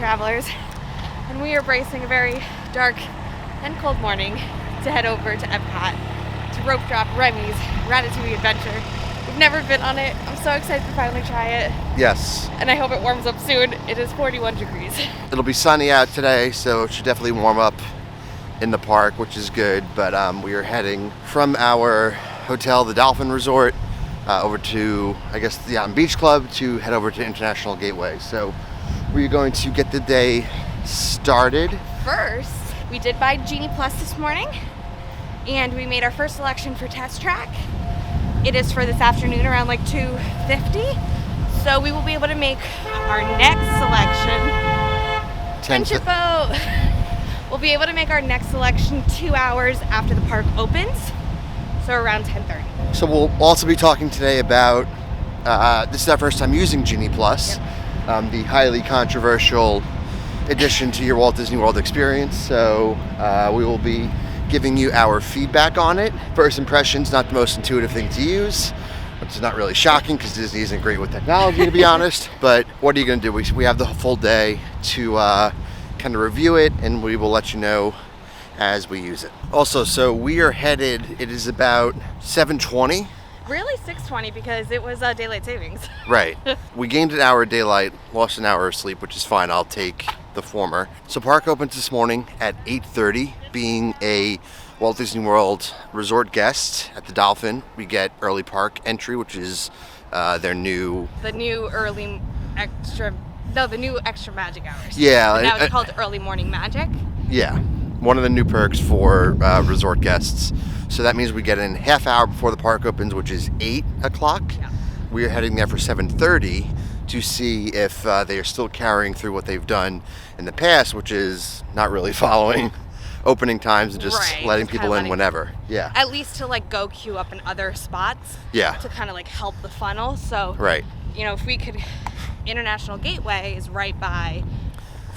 travelers, and we are bracing a very dark and cold morning to head over to Epcot to rope drop Remy's Ratatouille adventure. We've never been on it. I'm so excited to finally try it. Yes. And I hope it warms up soon. It is 41 degrees. It'll be sunny out today, so it should definitely warm up in the park, which is good. But we are heading from our hotel, the Dolphin Resort, over to, the Beach Club to head over to International Gateway. So we're going to get the day started. First, we did buy Genie Plus this morning, and we made our first selection for Test Track. It is for this afternoon around like 2:50. So we will be able to make our next selection. Friendship boat. We'll be able to make our next selection 2 hours after the park opens. So around 10:30. So we'll also be talking today about, this is our first time using Genie Plus, the highly controversial addition to your Walt Disney World experience. So we will be giving you our feedback on it. First impressions, not the most intuitive thing to use, which is not really shocking because Disney isn't great with technology, to be honest. But what are you going to do? We have the full day to kind of review it, and we will let you know as we use it. Also, so we are headed, it is about 7:20. Really 6:20 because it was daylight savings. Right. We gained an hour of daylight, lost an hour of sleep, which is fine. I'll take the former. So park opens this morning at 8:30. Being a Walt Disney World resort guest at the Dolphin, we get early park entry, which is their new... The new extra magic hours. Yeah. Now it's called early morning magic. Yeah. One of the new perks for resort guests. So that means we get in half hour before the park opens, which is 8 o'clock. Yeah. We are heading there for 7:30 to see if they are still carrying through what they've done in the past, which is not really following opening times and just letting people in whenever. Yeah. At least to like go queue up in other spots. Yeah. To kind of like help the funnel. So, if we could, International Gateway is right by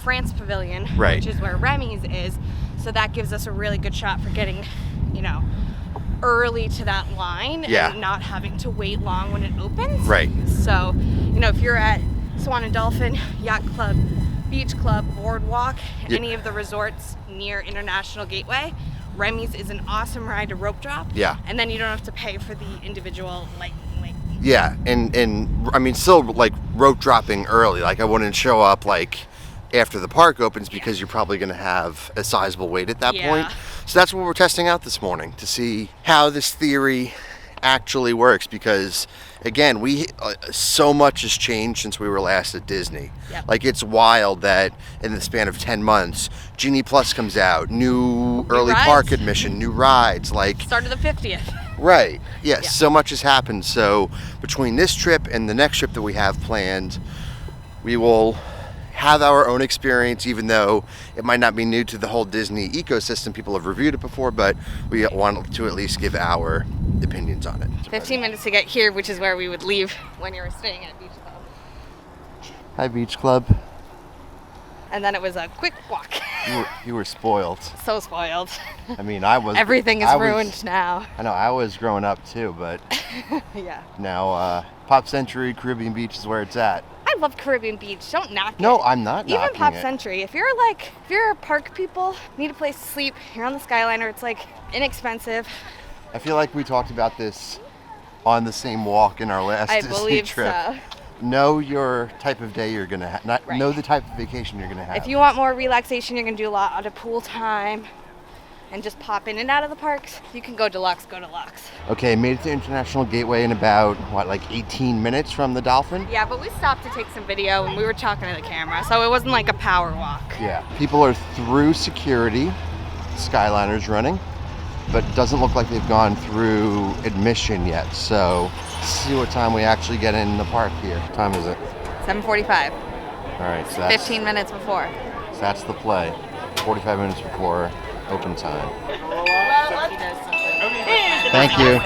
France Pavilion, which is where Remy's is. So that gives us a really good shot for getting, early to that line and not having to wait long when it opens. Right. So, if you're at Swan and Dolphin, Yacht Club, Beach Club, Boardwalk, any of the resorts near International Gateway, Remy's is an awesome ride to rope drop. Yeah. And then you don't have to pay for the individual lane. Yeah, and I mean, still like rope dropping early. Like I wouldn't show up like after the park opens because you're probably going to have a sizable wait at that point. So that's what we're testing out this morning to see how this theory actually works, because again, so much has changed since we were last at Disney. Like it's wild that in the span of 10 months Genie Plus comes out, new early park admission, new rides, like start of the 50th. Right. Yes, so much has happened. So between this trip and the next trip that we have planned, we will have our own experience, even though it might not be new to the whole Disney ecosystem. People have reviewed it before, but we want to at least give our opinions on it. 15 minutes to get here, which is where we would leave when you were staying at Beach Club. Hi, Beach Club. And then it was a quick walk. You were spoiled. So spoiled. I mean, I was. Everything is ruined now. I know, I was growing up too, but now Pop Century, Caribbean Beach is where it's at. I love Caribbean Beach. Don't knock it. No, I'm not knocking it. Even Pop Century. If you're a park people, need a place to sleep, you're on the Skyliner, it's like inexpensive. I feel like we talked about this on the same walk in our last Disney trip. I believe so. Know your type of day you're going to have. Know the type of vacation you're going to have. If you want more relaxation, you're going to do a lot of pool time and just pop in and out of the parks. You can go deluxe, go deluxe. Okay, made it to International Gateway in about, 18 minutes from the Dolphin? Yeah, but we stopped to take some video and we were talking to the camera, so it wasn't like a power walk. Yeah, people are through security. Skyliner's running, but it doesn't look like they've gone through admission yet. So let's see what time we actually get in the park here. What time is it? 7:45. All right, so that's 15 minutes before. So that's the play. 45 minutes before open time. Thank you.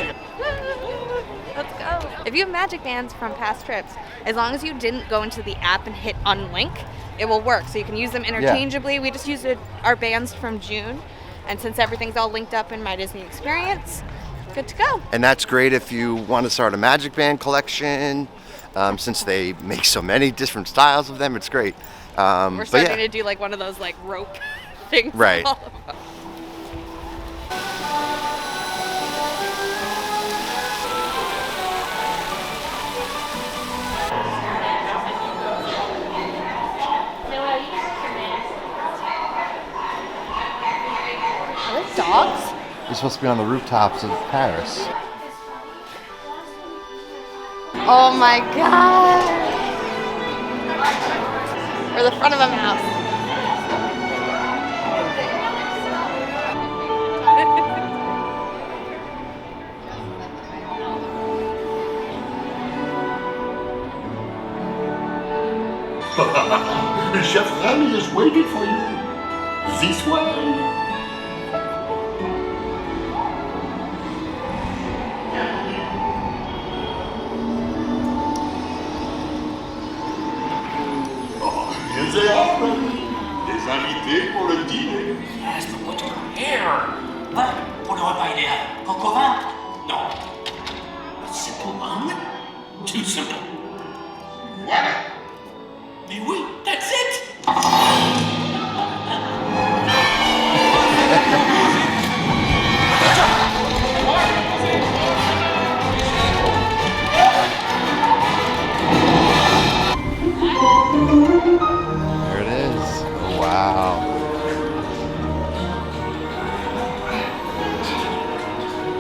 Let's go. If you have magic bands from past trips, as long as you didn't go into the app and hit unlink, it will work. So you can use them interchangeably. We just used our bands from June. And since everything's all linked up in My Disney Experience, good to go. And that's great if you want to start a magic band collection. Since they make so many different styles of them, it's great. We're But starting yeah. to do like one of those like rope things. Right. all of us. Are those dogs? You're supposed to be on the rooftops of Paris. Oh my god! Or the front of a mouse. Chef Remy is waiting for you. This way. Oh, here they are, Remy. Des invités pour le dîner. Yes, but what do you here? Voilà, pour le repas idéal. Coco vin? Non. Simple one? Too simple. Voilà. Mais oui, that's it! There it is. Oh, wow.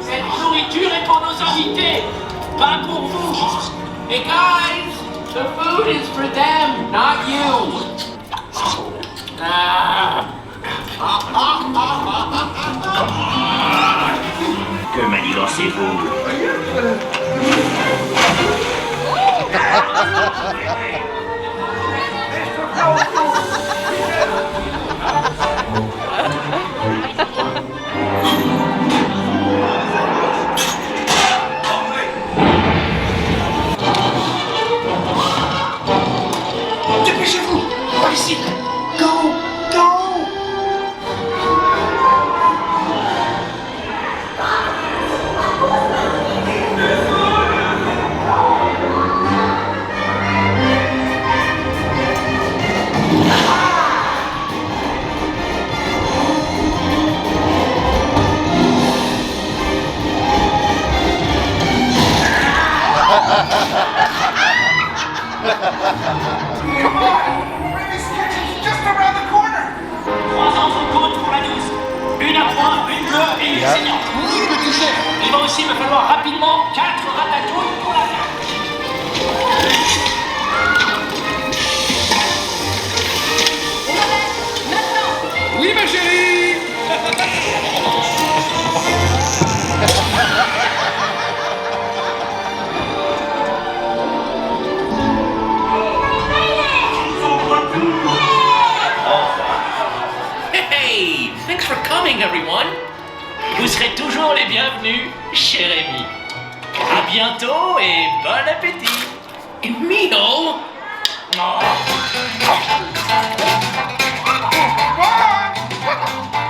Cette nourriture est pour nos invités, pas pour vous. Hey guys, the food is for them, not you. Que manigancez-vous? Dépêchez-vous. Par ici. Go. Go. Remy's kitchen's just around the corner. 3 entrecôtes pour la douce. Une à point, une bleue et une saignante. Oui, petit chef. Il va aussi me falloir rapidement 4 ratatouilles pour la table. Oui, ma chérie. Hey, thanks for coming, everyone. Vous serez toujours les bienvenus chez Remy. À bientôt et bon appétit. Emile? Oh.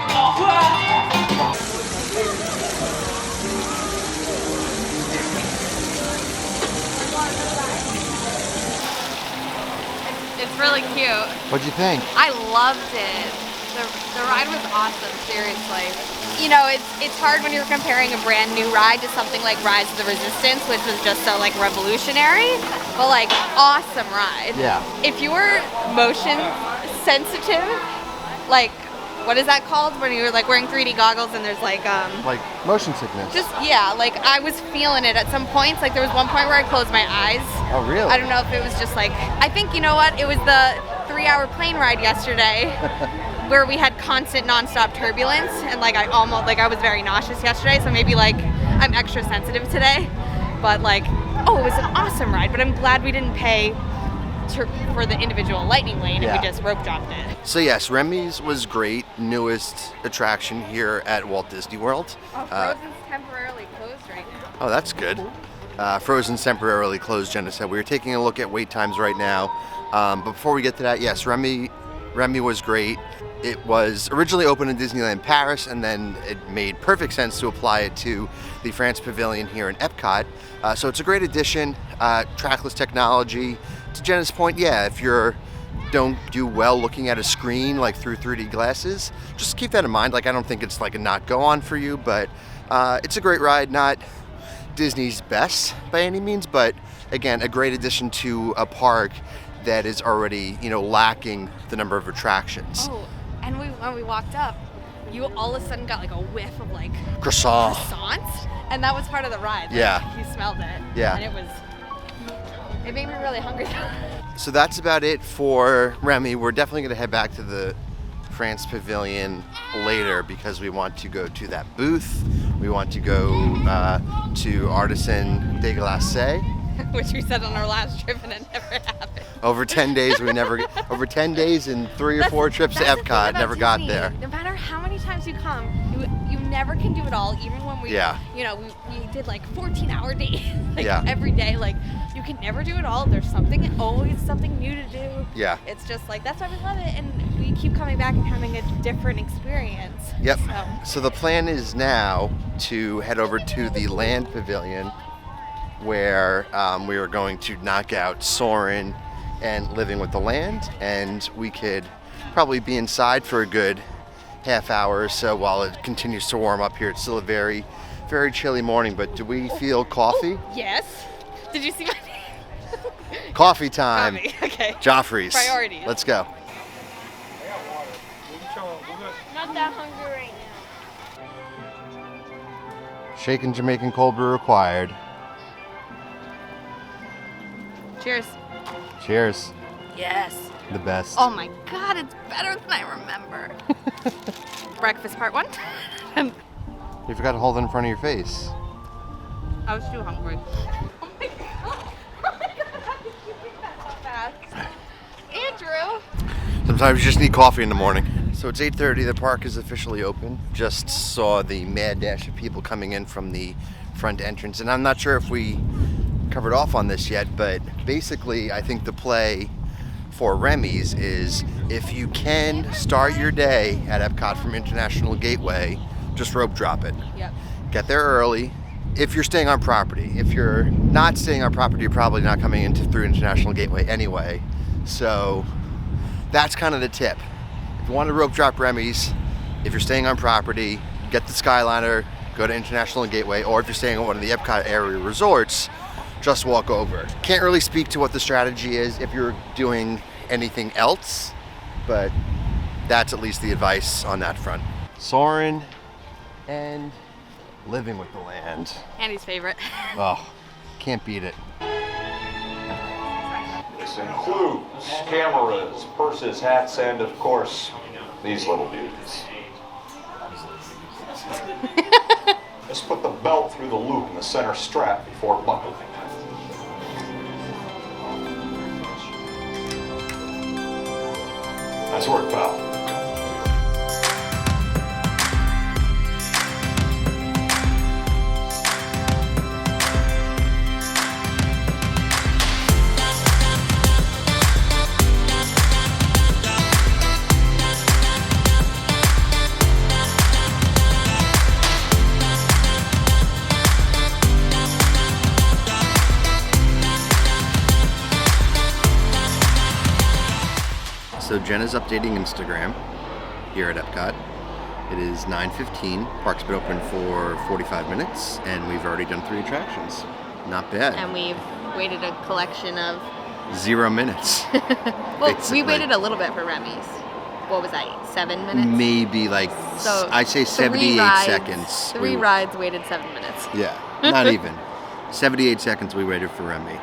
Au revoir. It's really cute. What'd you think? I loved it. The ride was awesome, seriously. You know, it's hard when you're comparing a brand new ride to something like Rise of the Resistance, which was just so like revolutionary, but like awesome ride. Yeah. If you were motion sensitive, like what is that called when you're like wearing 3D goggles and there's like Like motion sickness. just yeah, like I was feeling it at some points. Like there was one point where I closed my eyes. Oh, really? I don't know if it was just like, I think, you know what, it was the 3-hour plane ride yesterday where we had constant nonstop turbulence and like I was very nauseous yesterday, so maybe like I'm extra sensitive today. But like, oh, it was an awesome ride, but I'm glad we didn't pay for the individual lightning lane and we just rope dropped it. So yes, Remy's was great. Newest attraction here at Walt Disney World. Oh, Frozen's temporarily closed right now. Oh, that's good. Frozen's temporarily closed, Jenna said. We were taking a look at wait times right now. But before we get to that, yes, Remy was great. It was originally opened in Disneyland Paris, and then it made perfect sense to apply it to the France Pavilion here in Epcot. So it's a great addition, trackless technology. To Jenna's point, yeah, if you're don't do well looking at a screen like through 3D glasses, just keep that in mind. Like, I don't think it's like a not go on for you, but it's a great ride. Not Disney's best by any means, but again, a great addition to a park that is already, lacking the number of attractions. Oh, and when we walked up, you all of a sudden got like a whiff of like croissants, and that was part of the ride. Like, yeah, you smelled it. Yeah, and it made me really hungry. So that's about it for Remy. We're definitely going to head back to the France Pavilion later because we want to go to that booth. We want to go to Artisan de Glace, which we said on our last trip and it never happened. Over 10 days over 10 days and 3 or 4 trips to Epcot, never got there. No matter how many times you come, you never can do it all. Even when we, we did like 14-hour days, every day. Like, you can never do it all. There's always something new to do. Yeah. It's just like, that's why we love it, and we keep coming back and having a different experience. Yep. So the plan is now to head over to the Land Pavilion, where we are going to knock out Soarin' and Living with the Land, and we could probably be inside for a good half hour or so while it continues to warm up here. It's still a very, very chilly morning, but do we feel coffee? Yes. Did you see my name? Coffee time. Coffee. Okay. Joffrey's. Priorities. Let's go. Not that hungry right now. Shaken Jamaican cold brew required. Cheers. Cheers. Yes. The best. Oh my God, it's better than I remember. Breakfast part 1. You forgot to hold it in front of your face. I was too hungry. Oh my God. Oh my God, how did you do that so fast? Andrew. Sometimes you just need coffee in the morning. So it's 8:30, the park is officially open. Just saw the mad dash of people coming in from the front entrance, and I'm not sure if we covered off on this yet, but basically I think the play for Remy's is if you can start your day at Epcot from International Gateway, just rope drop it. Yep. Get there early. If you're staying on property. If you're not staying on property, you're probably not coming in through International Gateway anyway. So that's kind of the tip. If you want to rope drop Remy's, if you're staying on property, get the Skyliner, go to International Gateway, or if you're staying at one of the Epcot area resorts, just walk over. Can't really speak to what the strategy is if you're doing anything else, but that's at least the advice on that front. Soarin' and Living with the Land. Andy's favorite. Oh, can't beat it. This includes cameras, purses, hats, and of course, these little dudes. Just put the belt through the loop in the center strap before buckling. Nice work, pal. So Jenna's updating Instagram here at Epcot. It is 9:15. Park's been open for 45 minutes, and we've already done 3 attractions. Not bad. And we've waited a collection of 0 minutes. Well, we waited a little bit for Remy's. What was that? 7 minutes? Maybe like, So I'd say 78 seconds. 3 rides waited 7 minutes. Yeah, not even. 78 seconds we waited for Remy,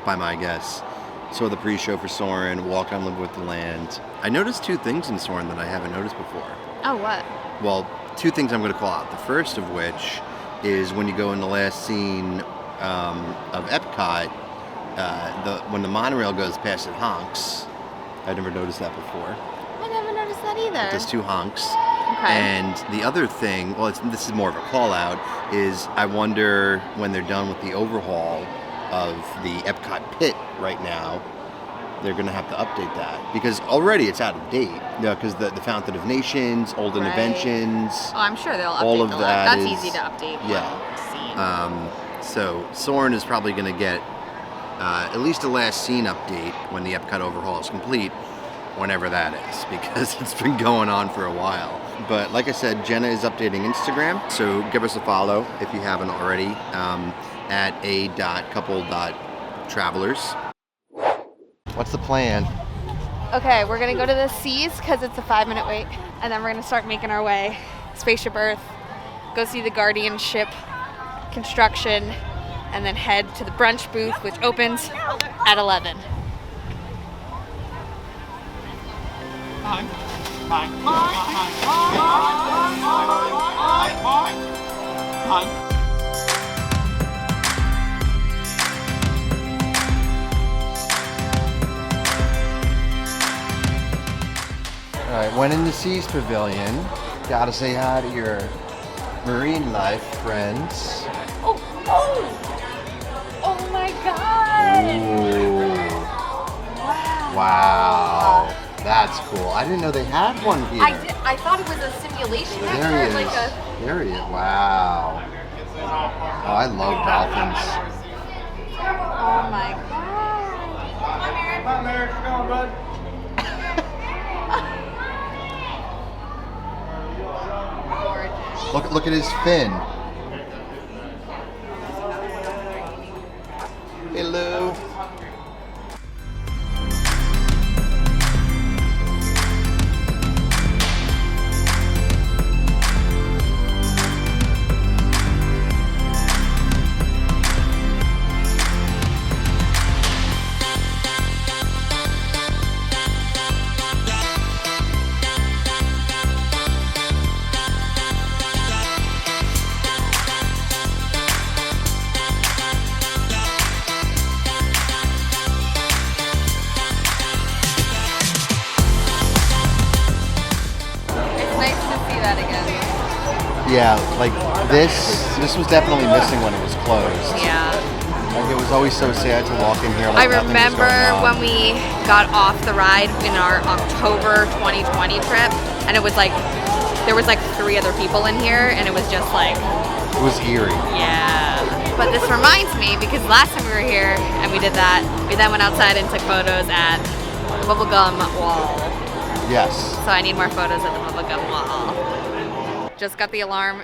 by my guess. Saw the pre-show for Soarin', walked on Live with the Land. I noticed 2 things in Soarin' that I haven't noticed before. Oh, what? Well, 2 things I'm going to call out. The first of which is when you go in the last scene of Epcot, when the monorail goes past, it honks. I'd never noticed that before. I never noticed that either. It does 2 honks. Okay. And the other thing, well, this is more of a call out, is I wonder when they're done with the overhaul of the Epcot pit right now, they're going to have to update that because already it's out of date. Because the Fountain of Nations, Old Interventions. Oh, I'm sure they'll update all of that. That's easy to update. Yeah. So Soarin' is probably going to get at least a last scene update when the Epcot overhaul is complete. whenever that is, because it's been going on for a while. But like I said, Jenna is updating Instagram, so give us a follow if you haven't already, at a.couple.travelers. What's the plan? Okay, we're gonna go to the Seas because it's a 5-minute wait, and then we're gonna start making our way Spaceship Earth, go see the Guardian ship construction, and then head to the brunch booth, which opens at 11. All right, went in the Seas Pavilion. Gotta say hi to your marine life friends. Oh my God! Ooh. Wow. That's cool. I didn't know they had one here. I thought it was a simulation. There he is. There he is. Wow. Oh, I love dolphins. Oh my God! Come there, come on, bud. Look at his fin. Hello. Yeah, like this was definitely missing when it was closed. Yeah. Like it was always so sad to walk in here. Like I nothing was remember going on. when we got off the ride in our October 2020 trip, and it was like there was like 3 other people in here, and it was just like It was eerie. yeah. But this reminds me because last time we were here and we did that, we then went outside and took photos at the bubblegum wall. Yes. So I need more photos at the bubblegum wall. Just got the alarm,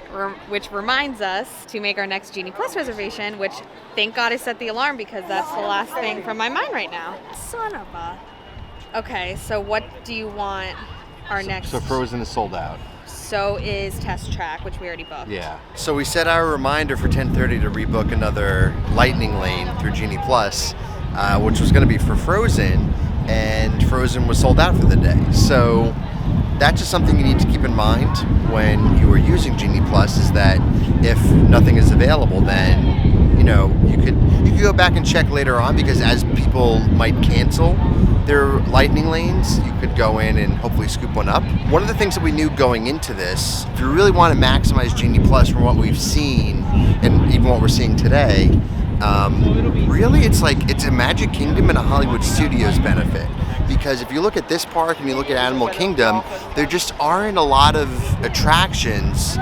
which reminds us to make our next Genie Plus reservation, which thank God I set the alarm because that's the last thing from my mind right now. Son of a... Okay, so what do you want our next... So Frozen is sold out. So is Test Track, which we already booked. Yeah. So we set our reminder for 10:30 to rebook another Lightning Lane through Genie Plus, which was going to be for Frozen, and Frozen was sold out for the day. So that's just something you need to keep in mind when you are using Genie Plus, is that if nothing is available, then you know you could go back and check later on, because as people might cancel their Lightning Lanes, you could go in and hopefully scoop one up. One of the things that we knew going into this, if you really want to maximize Genie Plus from what we've seen and even what we're seeing today, really it's a Magic Kingdom and a Hollywood Studios benefit. Because if you look at this park and you look at Animal Kingdom, there just aren't a lot of attractions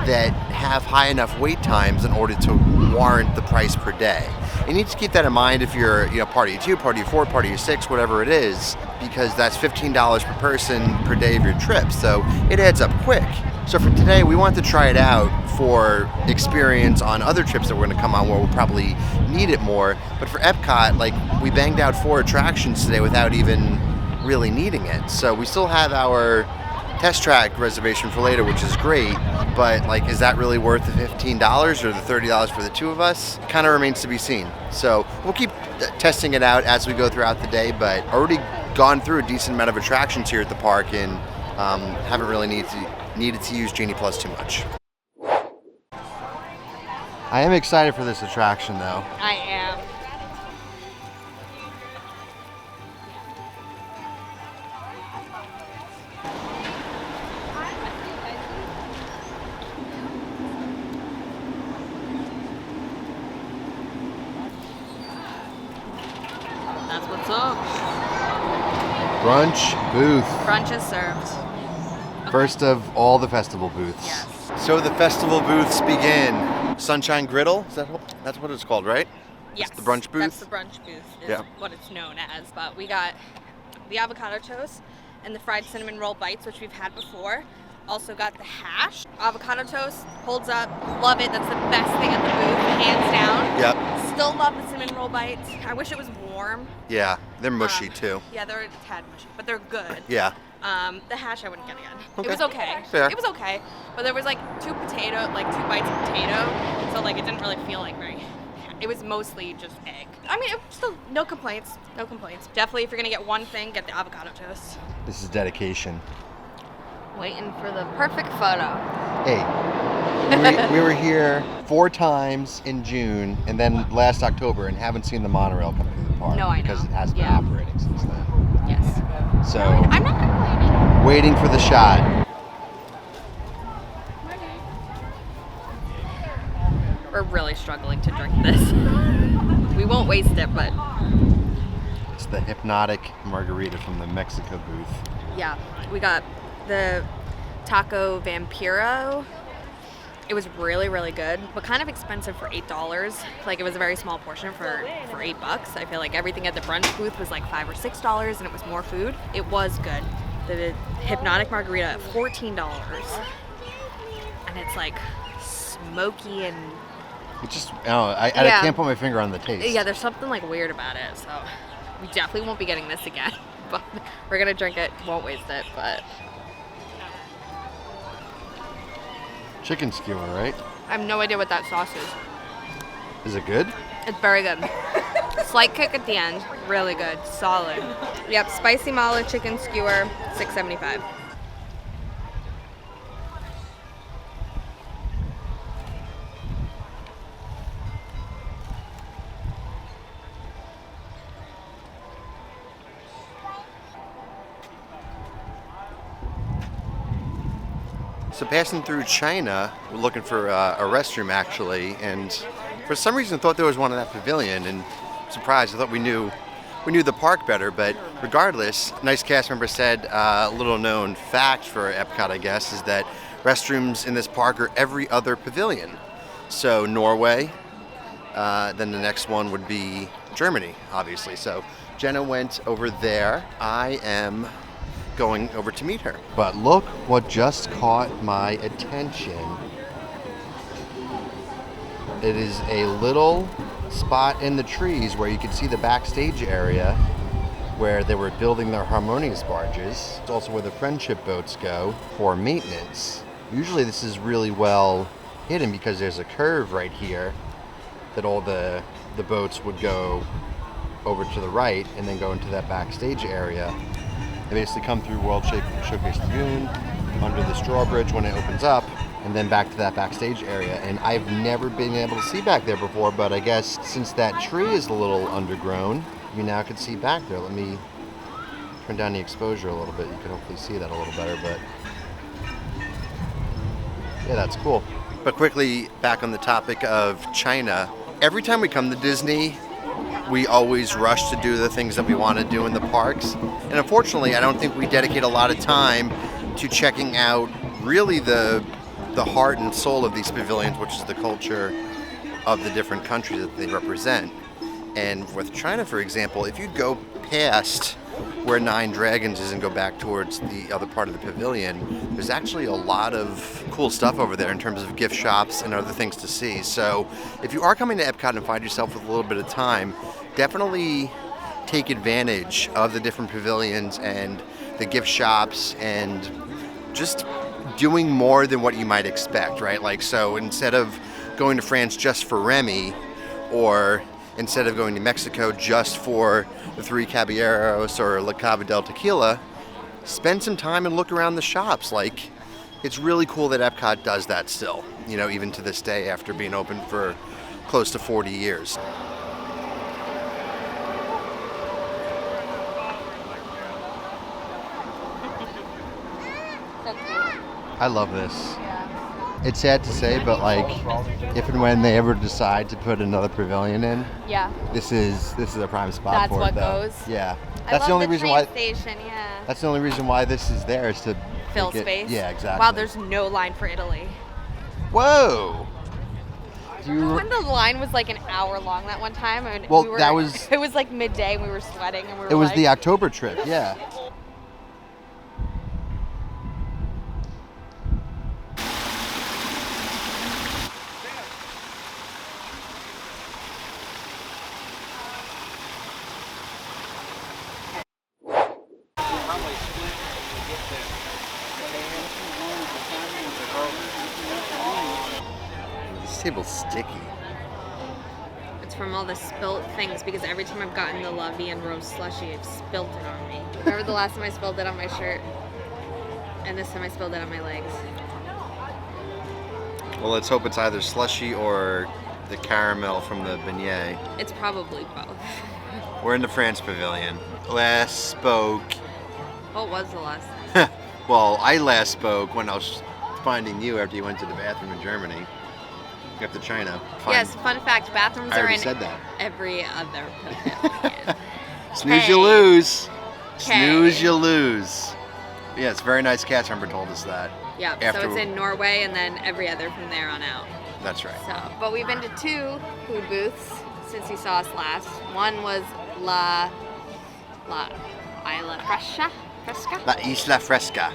that have high enough wait times in order to warrant the price per day. You need to keep that in mind if you're, party of 2, party of 4, party of 6, whatever it is, because that's $15 per person per day of your trip. So it adds up quick. So for today, we want to try it out for experience on other trips that we're going to come on where we'll probably need it more. But for Epcot, we banged out 4 attractions today without even really needing it. So we still have our Test Track reservation for later, which is great. But is that really worth the $15 or the $30 for the 2 of us? Kind of remains to be seen. So we'll keep testing it out as we go throughout the day, but already gone through a decent amount of attractions here at the park and haven't really needed to use Genie Plus too much. I am excited for this attraction though. I am. That's what's up. Brunch booth. Brunch is served. First of all the festival booths. Yes. So the festival booths begin. Sunshine Griddle, that's what it's called, right? Yes. That's the brunch booth? That's the brunch booth is Yeah. what it's known as. But we got the avocado toast, and the fried cinnamon roll bites, which we've had before. Also got the hash. Avocado toast, holds up. Love it. That's the best thing at the booth, hands down. Yep. Still love the cinnamon roll bites. I wish it was warm. Yeah, they're mushy too. Yeah, they're a tad mushy, but they're good. Yeah. The hash I wouldn't get again. Okay. It was okay. Fair. It was okay, but there was like two bites of potato, so like it didn't really feel like very. It was mostly just egg. I mean, it was still no complaints. No complaints. Definitely, if you're gonna get one thing, get the avocado toast. This is dedication. Waiting for the perfect photo. Hey, we were here 4 times in June and then last October and haven't seen the monorail come through the park. No, I know. Because it hasn't Yeah. been operating since then. Yes. So, I'm not complaining. waiting for the shot. We're really struggling to drink this. We won't waste it, but It's the hypnotic margarita from the Mexico booth. yeah, we got the taco vampiro. It was really, really good, but kind of expensive for $8. Like, it was a very small portion for $8. I feel like everything at the brunch booth was like $5 or $6, and it was more food. It was good. The hypnotic margarita at $14, and it's like smoky and It just, I Yeah. can't put my finger on the taste. yeah, there's something like weird about it. So we definitely won't be getting this again. But we're gonna drink it. Won't waste it. But Chicken skewer, right? I have no idea what that sauce is. Is it good? It's very good. Slight kick at the end. Really good. Solid. Yep, spicy mala chicken skewer, $6.75. So passing through China, we're looking for a restroom actually, and for some reason thought there was one in that pavilion, and surprised. I thought we knew the park better, but regardless, nice cast member said a little known fact for Epcot, I guess, is that restrooms in this park are every other pavilion. So Norway, then the next one would be Germany, obviously. So Jenna went over there. I am going over to meet her. But look what just caught my attention. It is a little spot in the trees where you can see the backstage area where they were building their Harmonious barges. It's also where the friendship boats go for maintenance. Usually this is really well hidden because there's a curve right here that all the boats would go over to the right and then go into that backstage area. They basically come through World Showcase Lagoon, under this drawbridge when it opens up, and then back to that backstage area. And I've never been able to see back there before, but I guess since that tree is a little undergrown, you now can see back there. Let me turn down the exposure a little bit. You can hopefully see that a little better, but yeah, that's cool. But quickly, back on the topic of China, every time we come to Disney, we always rush to do the things that we want to do in the parks. And unfortunately, I don't think we dedicate a lot of time to checking out really the heart and soul of these pavilions, which is the culture of the different countries that they represent. And with China, for example, if you go past where Nine Dragons is and go back towards the other part of the pavilion, there's actually a lot of cool stuff over there in terms of gift shops and other things to see. So if you are coming to Epcot and find yourself with a little bit of time, definitely take advantage of the different pavilions and the gift shops and just doing more than what you might expect, right? Like, so instead of going to France just for Remy, or instead of going to Mexico just for the Three Caballeros or La Cava del Tequila, spend some time and look around the shops. Like, it's really cool that Epcot does that still, you know, even to this day after being open for close to 40 years. I love this. It's sad to say, but like, if and when they ever decide to put another pavilion in, Yeah. this is a prime spot That's for what it, though. goes. Yeah, I that's love the only the reason train why. station, yeah. That's the only reason why this is there, is to Fill make it- space. Yeah, exactly. Wow, there's no line for Italy. Whoa. Do you? When the line was like an hour long that one time, and Well, we were, that was- it was like midday, and we were sweating, and we were It was like, the October trip. Yeah. table's sticky. It's from all the spilt things because every time I've gotten the La Vie and Rose slushy, it's spilt it on me. Remember the last time I spilled it on my shirt? And this time I spilled it on my legs. Well, let's hope it's either slushy or the caramel from the beignet. It's probably both. We're in the France Pavilion. Last spoke. What was the last time? Well, I last spoke when I was finding you after you went to the bathroom in Germany. You have to China. Yes, fun fact, bathrooms I are already in said that. every other pavilion. Snooze, Hey. you lose. Okay. Snooze, you lose. Yeah, it's a very nice cast member told us that. Yeah, so After- it's in Norway and then every other from there on out. That's right. So, but we've been to 2 food booths since you saw us last. One was La Isla Fresca? La Isla Fresca.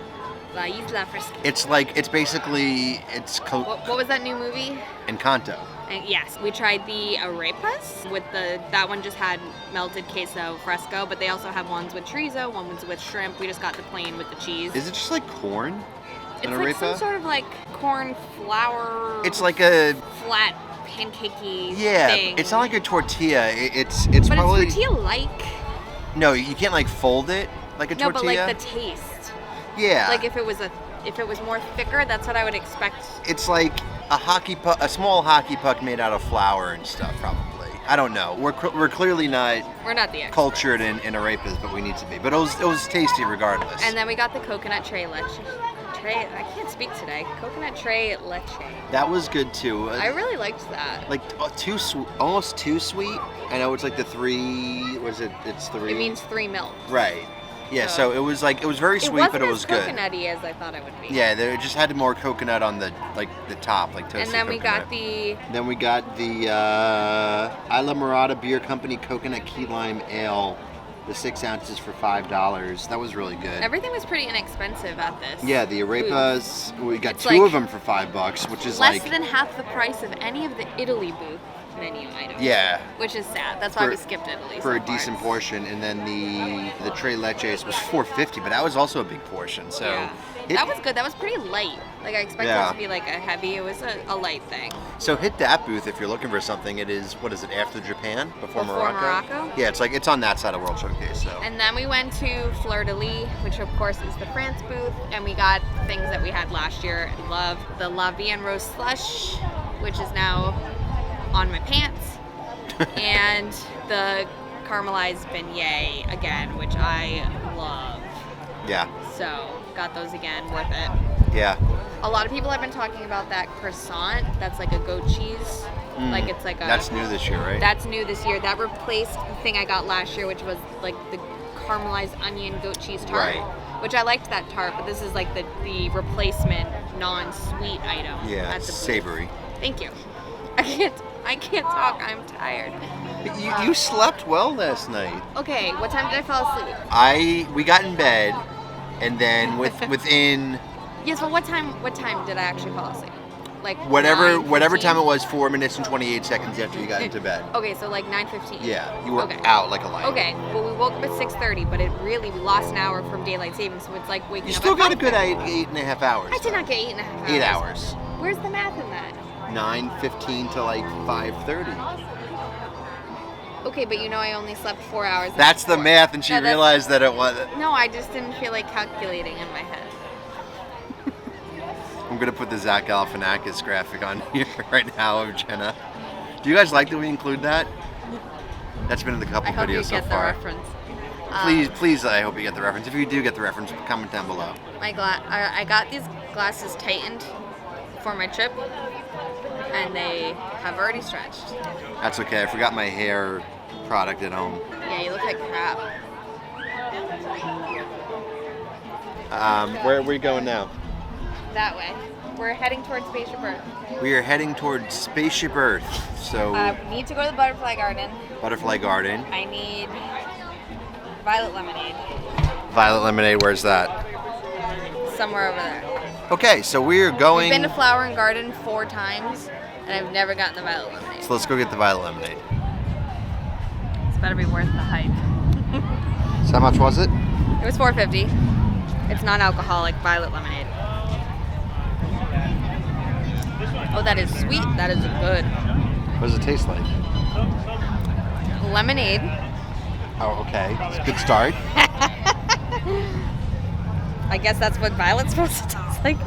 La Isla Fresca. It's basically, What was that new movie? Encanto. And yes, we tried the arepas with that one just had melted queso fresco, but they also have ones with chorizo, one was with shrimp. We just got the plain with the cheese. Is it just like corn? It's An like some arepa? sort of like corn flour. It's like a, flat pancakey yeah, thing. it's not like a tortilla. It's but probably, it's tortilla-like. no, you can't like fold it like a No, but tortilla. like the taste. Yeah. Like if it was more thicker, that's what I would expect. It's like a small hockey puck made out of flour and stuff, probably. I don't know. We're clearly not We're not the experts. cultured in arepas, but we need to be. But it was tasty regardless. And then we got the coconut tray leche. I can't speak today. Coconut tray leche. That was good too. I really liked that. Like almost too sweet. I know it's like the 3. What is it? It's 3. It means 3 milk. Right. Yeah. So it was very sweet, wasn't but it was as good. coconutty as I thought it would be. Yeah, there just had more coconut on the top, like toasted And then we coconut. got the Isla Murata Beer Company Coconut Key Lime Ale, the 6 ounces for $5. That was really good. everything was pretty inexpensive at this. Yeah, the arepas, we got It's 2 like of them for $5, which is less like, than half the price of any of the Italy booth menu items. yeah, Which is sad. That's why For- we skipped Italy. for so a far. decent portion. And then the Tres Leches was $4.50, but that was also a big portion. So Yeah. That was good. That was pretty light. Like I expected Yeah. it to be like a heavy. It was a light thing. So hit that booth if you're looking for something. It is, what is it, after Japan? Before Before Morocco? Morocco? Yeah, it's on that side of World Showcase. So And then we went to Fleur de Lis, which of course is the France booth, and we got things that we had last year and loved. The La Vie and Rose slush, which is now on my pants, and the caramelized beignet again, which I love. yeah, So got those again, worth it. yeah. A lot of people have been talking about that croissant. That's like a goat cheese. Like it's like a. That's new this year, right? That's new this year. That replaced the thing I got last year, which was like the caramelized onion goat cheese tart. Right. Which I liked that tart, but this is like the replacement non-sweet item. Yeah, at the booth. savory. Thank you. I can't talk. I'm tired. You slept well last night. Okay, what time did I fall asleep? We got in bed, and then within Yes, but what time did I actually fall asleep? Like whatever 9:15? time it was, 4 minutes and 28 seconds after you got into bed. Okay, so like 9:15. Yeah, you were Okay. out like a light. Okay, well we woke up at 6:30, but we lost an hour from daylight savings, so it's like waking You up. still at got a good 5:30. 8.5 hours. I did not get 8.5 hours. 8 hours. Where's the math in that? 9:15 to like 5:30. Okay, but I only slept 4 hours. That's the math, and she No, that's- realized that it was. No, I just didn't feel like calculating in my head. I'm gonna put the Zach Galifianakis graphic on here right now of Jenna. Do you guys like that we include that? That's been in the couple I hope you videos so get the far. reference. Please, I hope you get the reference. If you do get the reference, comment down below. I got these glasses tightened for my trip, and they have already stretched. That's okay. I forgot my hair product at home. Yeah, you look like crap. Where are we going now? That way. We're heading towards Spaceship Earth. We are heading towards Spaceship Earth. So, We need to go to the Butterfly Garden. Butterfly Garden. I need violet lemonade. Violet Lemonade, where's that? Somewhere over there. Okay, so we're going. We've been to Flower and Garden 4 times, and I've never gotten the violet lemonade. So let's go get the Violet Lemonade. It's better be worth the hype. So how much was it? It was $4.50. It's non-alcoholic violet lemonade. Oh, that is sweet. That is good. What does it taste like? Lemonade. Oh, okay. It's a good start. I guess that's what violet's supposed to taste like.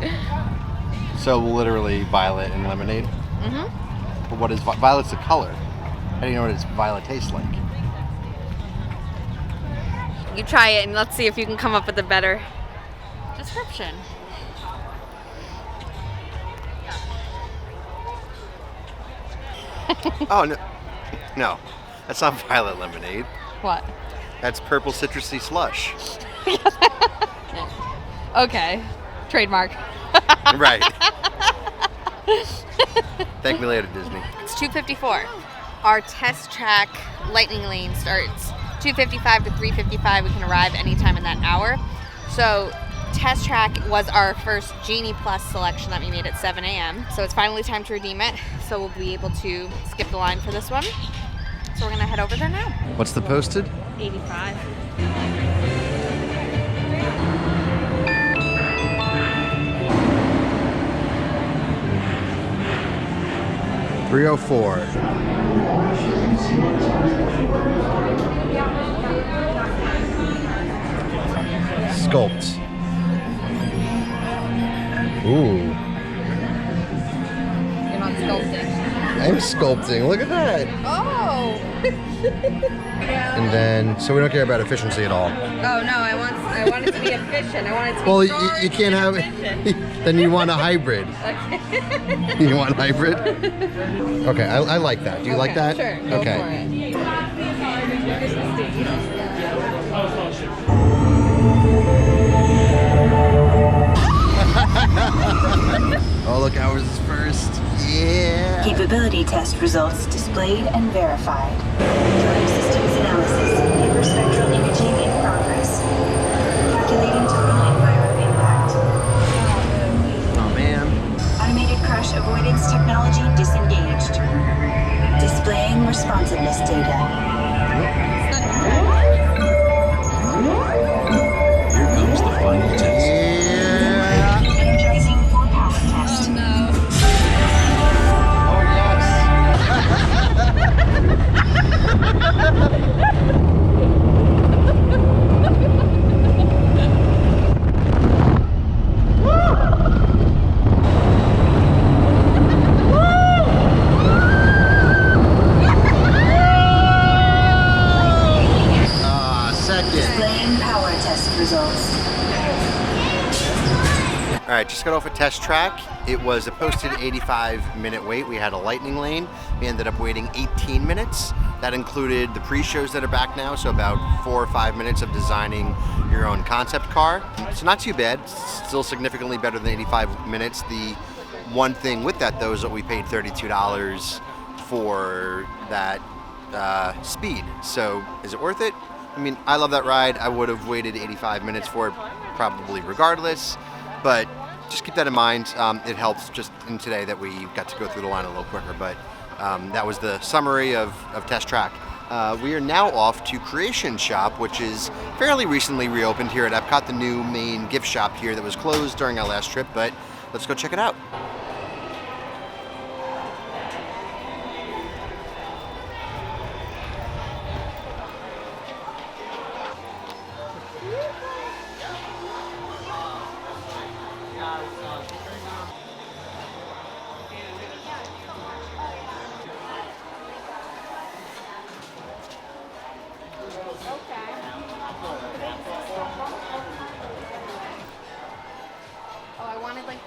So literally violet and lemonade? Mm-hmm. But what is violet's the color? How do you know what violet tastes like? You try it and let's see if you can come up with a better description. Oh, no. No. That's not violet lemonade. What? That's purple citrusy slush. Okay. Trademark. Right. Thank me later, Disney. It's 2:54. Our test track lightning lane starts 2:55 to 3:55. We can arrive anytime in that hour. So test track was our first Genie Plus selection that we made at 7 a.m. So it's finally time to redeem it. So we'll be able to skip the line for this one. So we're gonna head over there now. What's the posted? 85. $304. Sculpt. Ooh. You're not sculpting. I'm sculpting. Look at that. Oh! And then, so we don't care about efficiency at all. Oh no, I want it to be efficient. I want it to be Well, short you can't have. efficient. Then you want a hybrid. Okay. You want hybrid? Okay, I like that. Do you like that? Sure. Go Okay. for it. Oh, look, ours is first. Yeah. Capability test results displayed and verified. Direct systems analysis. Hyperspectral imaging in progress. Calculating total environment impact. Oh, man. Automated crash avoidance technology disengaged. Displaying responsiveness data. Here comes the final test. Yeah. Energizing for power test. Oh, second. Displaying power test results. All right, just got off a test track. It was a posted 85-minute wait. We had a lightning lane. We ended up waiting 18 minutes. That included the pre-shows that are back now, so about 4 or 5 minutes of designing your own concept car. So not too bad. Still significantly better than 85 minutes. The one thing with that, though, is that we paid $32 for that speed. So is it worth it? I mean, I love that ride. I would have waited 85 minutes for it, probably regardless. But just keep that in mind. It helps just in today that we got to go through the line a little quicker. But that was the summary of Test Track. We are now off to Creation Shop, which is fairly recently reopened here at Epcot, the new main gift shop here that was closed during our last trip. But let's go check it out.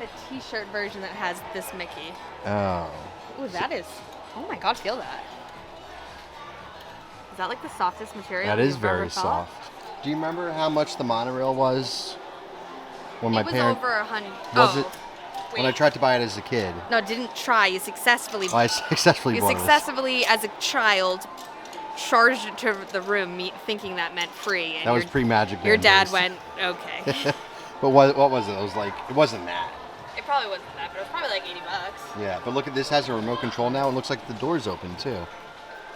The t-shirt version that has this Mickey. Oh. Ooh, that is, oh my god, feel that. Is that like the softest material That is you've very ever felt? soft. Do you remember how much the monorail was when my It was parents... over 100. Was oh, it? Wait. When I tried to buy it as a kid. No, didn't try. You successfully. I successfully You bought it. successfully, as a child, charged it to the room, thinking that meant free. And That was pre-Magic Your dad Band went, okay. days. But what was it? It was like, it wasn't that. It probably wasn't that, but it was probably like $80. Yeah, but look at this, has a remote control now. It looks like the door's open too.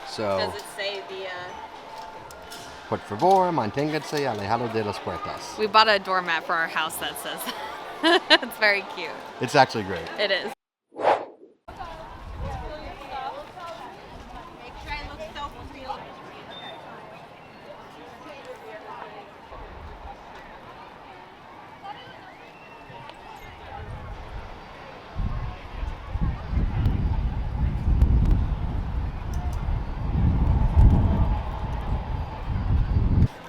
So, Does it say the? por favor, manténgase alejado de las puertas. We bought a doormat for our house that says. It's very cute. It's actually great. It is.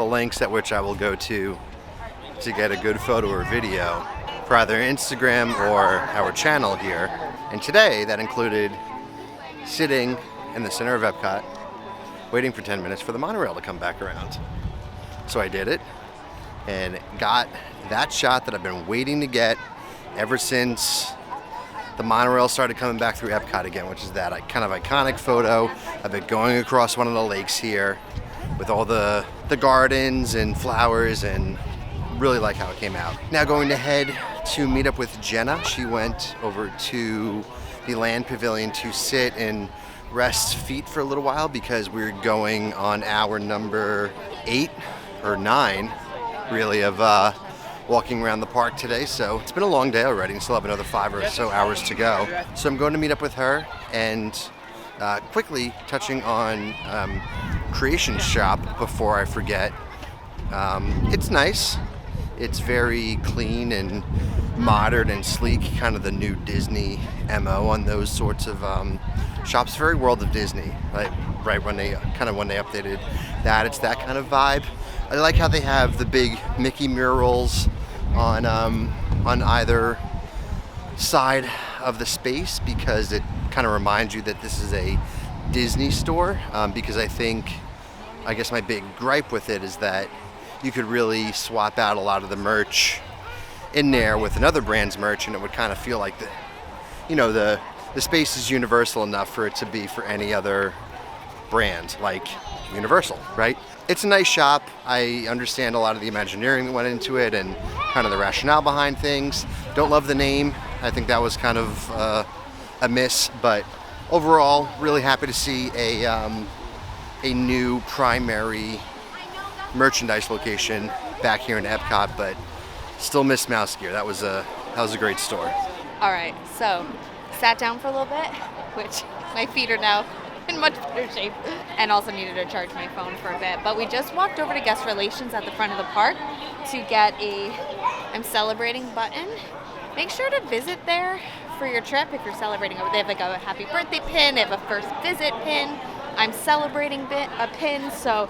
links at which I will go to get a good photo or video for either Instagram or our channel here. And today that included sitting in the center of Epcot, waiting for 10 minutes for the monorail to come back around. So I did it and got that shot that I've been waiting to get ever since the monorail started coming back through Epcot again, which is that kind of iconic photo of it going across one of the lakes here with all the gardens and flowers, and really like how it came out. Now going to head to meet up with Jenna. She went over to the land pavilion to sit and rest feet for a little while because we're going on hour number 8 or 9 really of walking around the park today. So it's been a long day already and still have another 5 or so hours to go. So I'm going to meet up with her and quickly touching on Creation Shop before I forget. It's nice. It's very clean and modern and sleek, kind of the new Disney MO on those sorts of shops. Very World of Disney, right when they updated that. It's that kind of vibe. I like how they have the big Mickey murals on either side of the space, because it kind of reminds you that this is a Disney store. Because I guess my big gripe with it is that you could really swap out a lot of the merch in there with another brand's merch, and it would kind of feel like the space is universal enough for it to be for any other brand, like Universal, right? It's a nice shop. I understand a lot of the Imagineering that went into it and kind of the rationale behind things. Don't love the name. I think that was kind of a miss, but overall, really happy to see a new primary merchandise location back here in Epcot, but still miss Mouse Gear. That was a great store. All right, so sat down for a little bit, which my feet are now in much better shape, and also needed to charge my phone for a bit. But we just walked over to guest relations at the front of the park to get a I'm celebrating button. Make sure to visit there for your trip if you're celebrating. They have like a happy birthday pin, they have a first visit pin, I'm celebrating a pin, so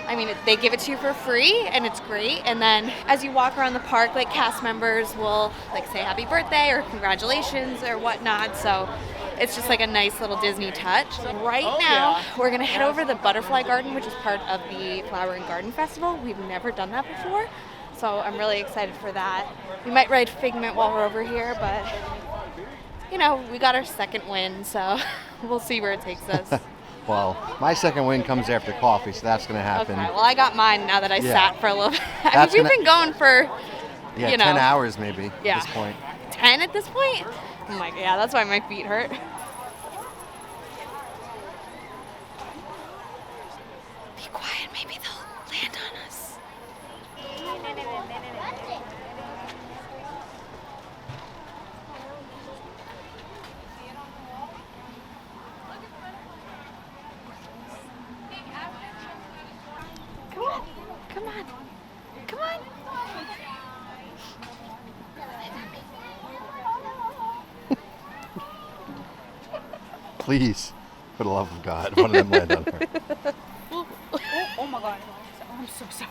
I mean, they give it to you for free, and it's great. And then as you walk around the park, like cast members will like say happy birthday or congratulations or whatnot. So it's just like a nice little Disney touch. Right now, we're gonna head over to the Butterfly Garden, which is part of the Flower and Garden Festival. We've never done that before, so I'm really excited for that. We might ride Figment while we're over here, but you know, we got our second win, so we'll see where it takes us. Well, my second win comes after coffee, so that's going to happen. Okay, well, I got mine now that I sat for a little bit. I mean, we've been going for, 10 hours maybe at this point. 10 at this point? I'm like, yeah, that's why my feet hurt. Be quiet, maybe they'll land on us. Come on. Come on. Please, for the love of God, one of them land on her. Oh my God. I'm so sorry.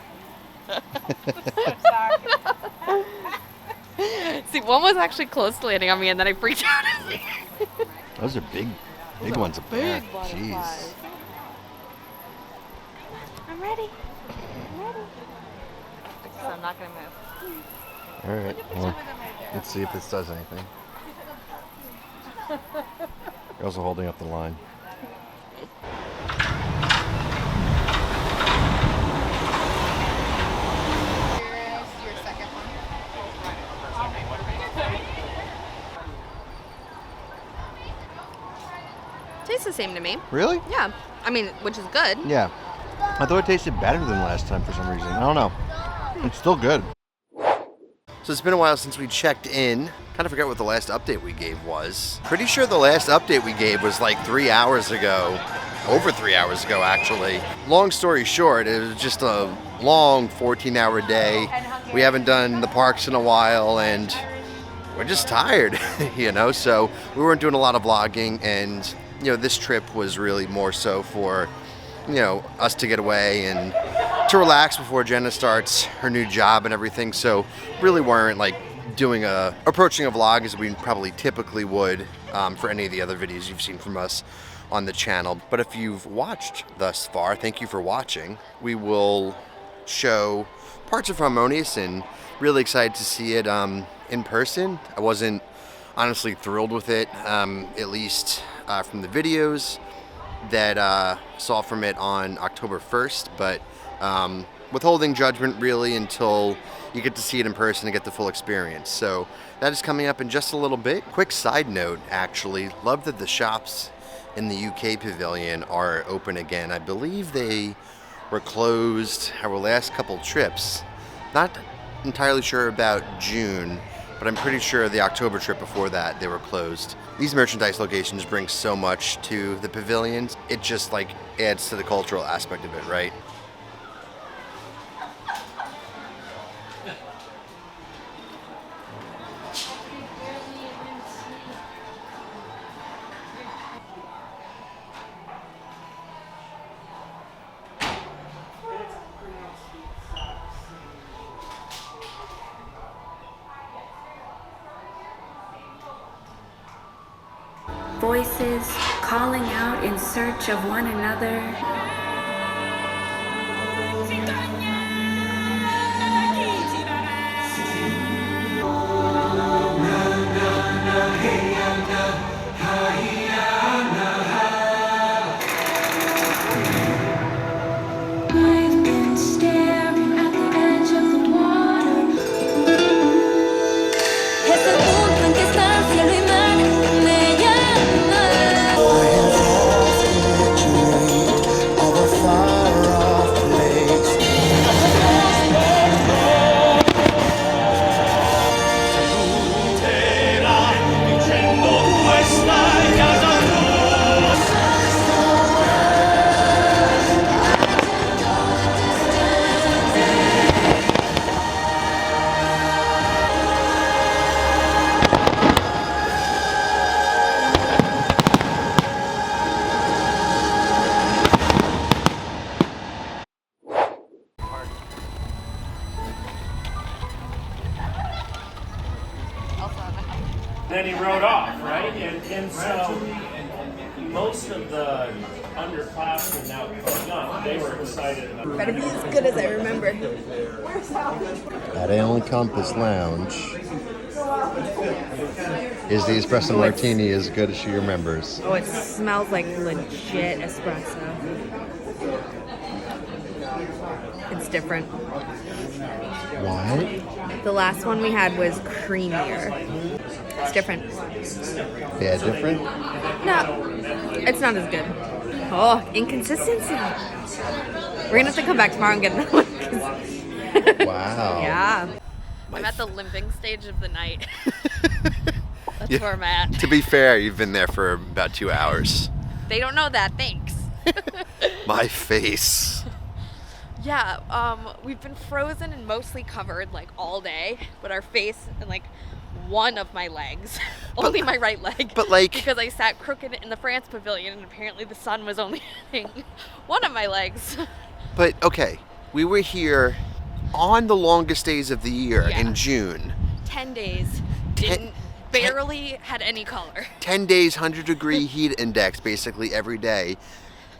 I'm sorry. See, one was actually close to landing on me, and then I freaked out. Those are big ones up there. Big butterflies. Jeez. I'm ready. So I'm not going to move. All right. Well, let's see if this does anything. You're also holding up the line. Tastes the same to me. Really? Yeah. I mean, which is good. Yeah. I thought it tasted better than last time for some reason. I don't know. It's still good. So it's been a while since we checked in. Kind of forgot what the last update we gave was. Pretty sure the last update we gave was like 3 hours ago. Over 3 hours ago, actually. Long story short, it was just a long 14-hour day. We haven't done the parks in a while, and we're just tired, you know? So we weren't doing a lot of vlogging, and, you know, this trip was really more so for, you know, us to get away and to relax before Jenna starts her new job and everything. So really weren't like approaching a vlog as we probably typically would for any of the other videos you've seen from us on the channel. But if you've watched thus far, thank you for watching. We will show parts of Harmonious and really excited to see it in person. I wasn't honestly thrilled with it, at least from the videos that saw from it on October 1st, but withholding judgment really until you get to see it in person and get the full experience. So that is coming up in just a little bit. Quick side note, actually, love that the shops in the UK Pavilion are open again. I believe they were closed our last couple trips. Not entirely sure about June, but I'm pretty sure the October trip before that they were closed. These merchandise locations bring so much to the pavilions. It just like adds to the cultural aspect of it, right? Voices calling out in search of one another. I've been staring at the edge of the water. Es el punto en que está el cielo y mar me llama. I have lost the of a far-off place. Dicendo questa è casa tua. Then he rode off, right? And so most of the underclassmen now coming up, they were excited about Better be as good as I remember. At Ale and Compass Lounge, is the espresso martini as good as she remembers? Oh, it smells like legit espresso. It's different. What? The last one we had was creamier. It's different. Yeah, different? No, it's not as good. Oh, inconsistency. We're gonna have to come back tomorrow and get another one. Wow. Yeah. I'm at the limping stage of the night. That's where I'm at. To be fair, you've been there for about 2 hours. They don't know that, thanks. My face. Yeah, we've been frozen and mostly covered like all day, but our face and like one of my legs, only my right leg. But like, because I sat crooked in the France Pavilion and apparently the sun was only hitting one of my legs. But okay, we were here on the longest days of the year Yeah. in June. 10 days, barely had any color. 10 days, 100-degree heat index basically every day.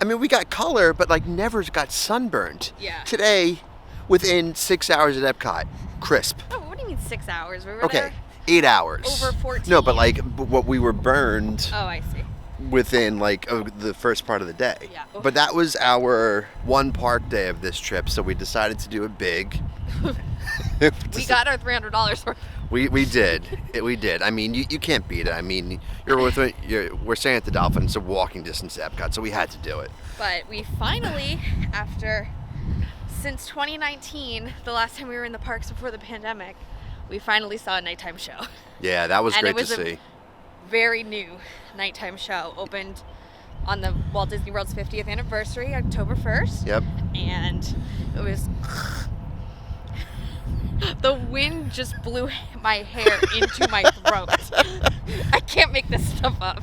I mean, we got color, but like never got sunburned. Yeah. Today, within 6 hours at Epcot, crisp. Oh, what do you mean 6 hours? We were Okay, there 8 hours. over 14. No, but like what we were burned Oh, I see. within like the first part of the day. Yeah. But that was our one park day of this trip, so we decided to do it big. We got our $300 worth. We did. We did. I mean, you can't beat it. I mean, we're staying at the Dolphin. It's a walking distance to Epcot, so we had to do it. But we finally, since 2019, the last time we were in the parks before the pandemic, we finally saw a nighttime show. Yeah, that was And great it was to see. A very new nighttime show. Opened on the Walt Disney World's 50th anniversary, October 1st. Yep. And it was... The wind just blew my hair into my throat. I can't make this stuff up.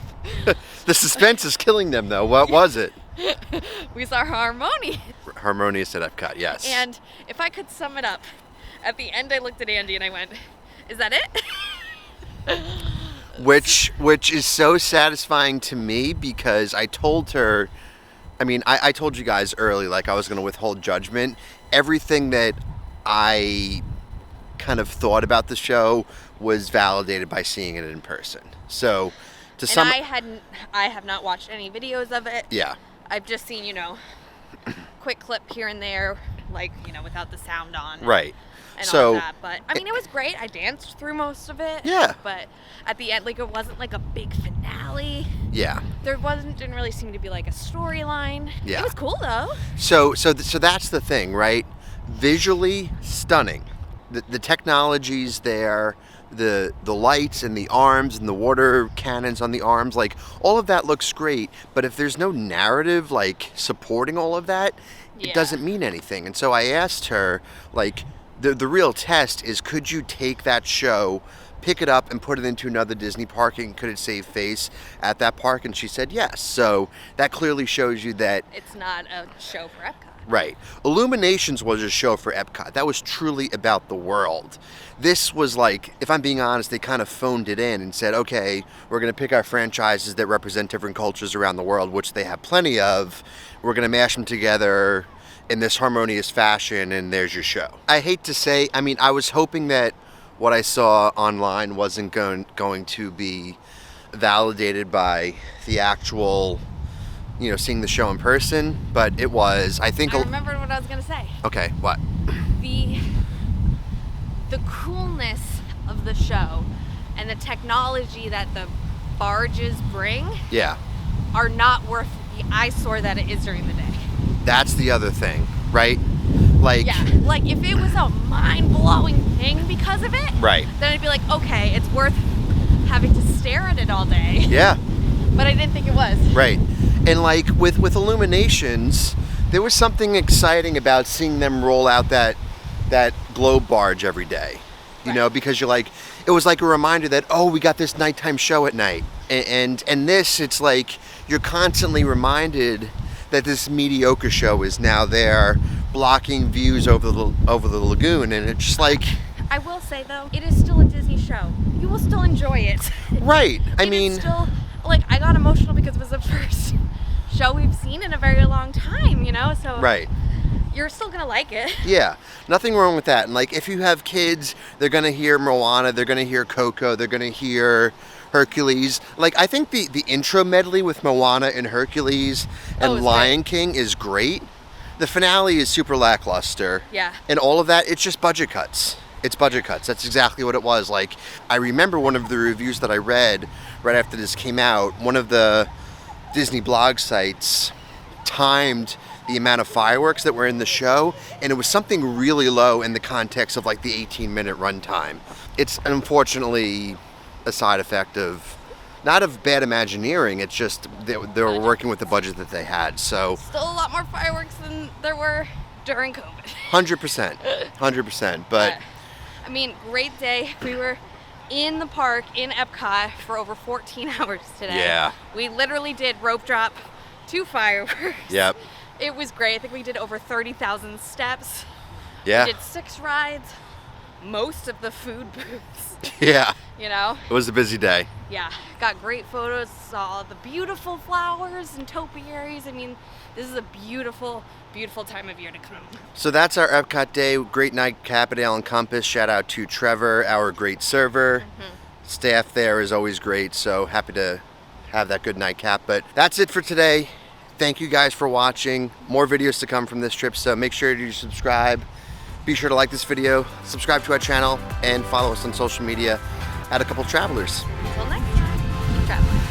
The suspense is killing them, though. What was it? We saw Harmonious. Harmonious at Epcot, yes. And if I could sum it up, at the end I looked at Andy and I went, is that it? Which is so satisfying to me because I told her, I mean, I told you guys early, like I was going to withhold judgment. Everything that I kind of thought about the show was validated by seeing it in person. So, I have not watched any videos of it. Yeah. I've just seen, you know, quick clip here and there, like, you know, without the sound on. Right. And So, all that. But I mean, it was great. I danced through most of it. Yeah. But at the end, like, it wasn't like a big finale. Yeah. There didn't really seem to be like a storyline. Yeah. It was cool though. So that's the thing, right? Visually stunning. The technology's there, the lights and the arms and the water cannons on the arms, like all of that looks great. But if there's no narrative like supporting all of that, it doesn't mean anything. And so I asked her, like, the real test is, could you take that show, pick it up and put it into another Disney park, and could it save face at that park? And she said yes. So that clearly shows you that it's not a show for Epcot. Right. Illuminations was a show for Epcot. That was truly about the world. This was like, if I'm being honest, they kind of phoned it in and said, okay, we're going to pick our franchises that represent different cultures around the world, which they have plenty of. We're going to mash them together in this harmonious fashion, and there's your show. I hate to say, I mean, I was hoping that what I saw online wasn't going to be validated by the actual, you know, seeing the show in person, but it was. I remembered what I was gonna say. Okay, what? The coolness of the show and the technology that the barges bring, yeah, are not worth the eyesore that it is during the day. That's the other thing, right? Like, yeah, like if it was a mind-blowing thing because of it, right, then I'd be like, okay, it's worth having to stare at it all day. Yeah. But I didn't think it was. Right. And like with Illuminations, there was something exciting about seeing them roll out that globe barge every day. You know, because you're like, it was like a reminder that, oh, we got this nighttime show at night. And this, it's like you're constantly reminded that this mediocre show is now there, blocking views over the lagoon, and it's just like. I will say though, it is still a Disney show. You will still enjoy it. Right. I mean, still, like, I got emotional because it was the first show we've seen in a very long time, you know. So right. You're still gonna like it. Yeah, nothing wrong with that. And like, if you have kids, they're gonna hear Moana, they're gonna hear Coco, they're gonna hear Hercules. Like, I think the intro medley with Moana and Hercules and Lion King is great. The finale is super lackluster. Yeah. And all of that, it's just budget cuts. It's budget cuts. That's exactly what it was. Like, I remember one of the reviews that I read right after this came out, one of the Disney blog sites timed the amount of fireworks that were in the show, and it was something really low in the context of like the 18-minute runtime. It's unfortunately a side effect of, not of bad Imagineering, it's just they were working with the budget that they had. So still a lot more fireworks than there were during COVID. 100%, 100%. But I mean, great day. We were in the park in Epcot for over 14 hours today. Yeah. We literally did rope drop 2 fireworks. Yep. It was great. I think we did over 30,000 steps. Yeah. We did 6 rides, most of the food booths. Yeah. You know? It was a busy day. Yeah. Got great photos, saw the beautiful flowers and topiaries. I mean, this is a beautiful, beautiful time of year to come. So that's our Epcot day. Great nightcap at Ale and Compass. Shout out to Trevor, our great server. Mm-hmm. Staff there is always great, so happy to have that good nightcap. But that's it for today. Thank you guys for watching. More videos to come from this trip, so make sure you subscribe. Be sure to like this video, subscribe to our channel, and follow us on social media at A Couple Travelers. Until next time, keep traveling.